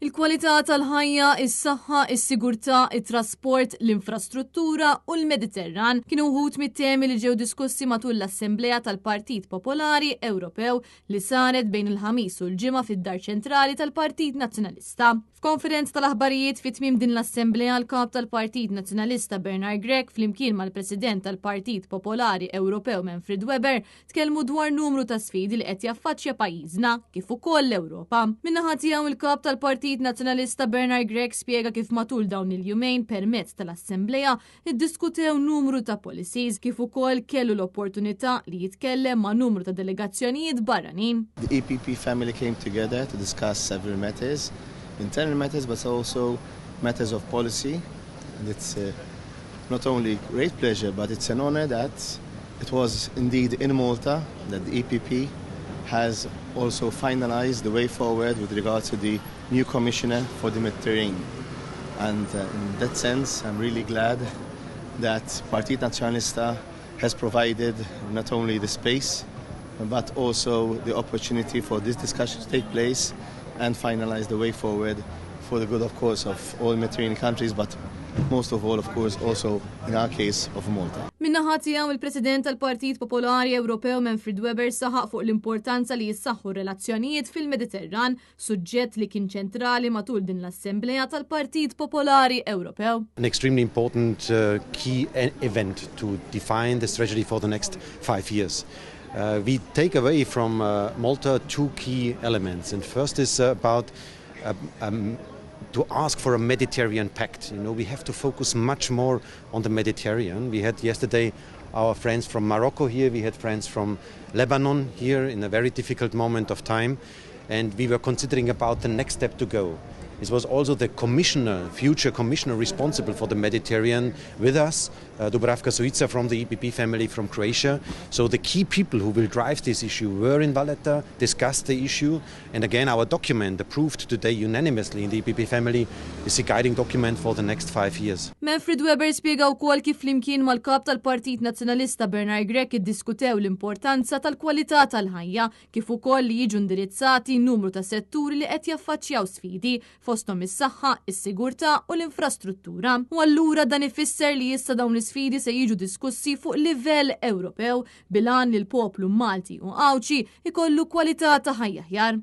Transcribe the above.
Il-kwalità tal-ħajja, is-saħħa, is-sigurtà, it-trasport, l-infrastruttura u l-Mediterran kienu wħud mit-temi li ġew diskussi matul l-Assemblea tal-Partit Popolari Ewropew li saret bejn il-ħamis u l-ġimgħa fid-Dar Ċentrali tal-Partit Nazzjonalista. F'konferenza tal-aħbarijiet fi tmiem din l-Assemblea l-kap tal-Partit Nazzjonalista Bernard Grek flimkien mal-President tal-Partit Popolari Ewropew Manfred Weber tkellmu dwar numru ta' sfidi li qed jaffaċċja pajjiżna kif ukoll l-Ewropa. Min-naħa tiegħu il-kap tal-Partit Nazzjonalista Bernard Grek spjega kif matul dawn il-jumejn permezz tal-Assembleja iddiskutew numru ta' policies kif ukoll kellu l-opportunità li jitkellem ma' numru ta' delegazzjonijiet barranin. The EPP family came together to discuss several matters, internal matters but also matters of policy, and it's not only great pleasure but it's an honor that it was indeed in Malta that the EPP has also finalized the way forward with regards to the new Commissioner for the Mediterranean. And in that sense, I'm really glad that Partit Nazzjonalista has provided not only the space, but also the opportunity for this discussion to take place and finalize the way forward for the good, of course, of all Mediterranean countries, but most of all, of course, also in our case of Malta. Min-naħa tiegħu il-President tal-Partit Popolari Ewropew Manfred Weber saħaq fuq l-importanza li jissaħħu relazzjonijiet fil-Mediterran, suġġett li kien ċentrali matul din l-Assembleja tal-Partit Popolari Ewropew. An extremely important key event to define the strategy for the next 5 years. We take away from Malta two key elements, and first is about to ask for a Mediterranean pact. You know, we have to focus much more on the Mediterranean. We had yesterday our friends from Morocco here, we had friends from Lebanon here in a very difficult moment of time, and we were considering about the next step to go. It was also the commissioner, future commissioner responsible for the Mediterranean with us, Dubravka Šuica from the EPP family from Croatia. So the key people who will drive this issue were in Valletta, discussed the issue, and again our document approved today unanimously in the EPP family is a guiding document for the next 5 years. Manfred Weber spjega wkoll kif flimkien mal-kap tal-Partit Nazzjonalista Bernard Grek iddiskutew l-importanza tal-kwalità tal-ħajja kif ukoll li jiġu indirizzati numru ta' setturi li qed jaffaċċjaw sfidi fosthom is-saħħa, is-sigurtà u l-infrastruttura. U allura dan ifisser li issa dawn l-isfidi se jiġu diskussi fuq livell Ewropew bilan li l-poplu Malti u Għawċi ikollu kwalità ta' ħajja aħjar.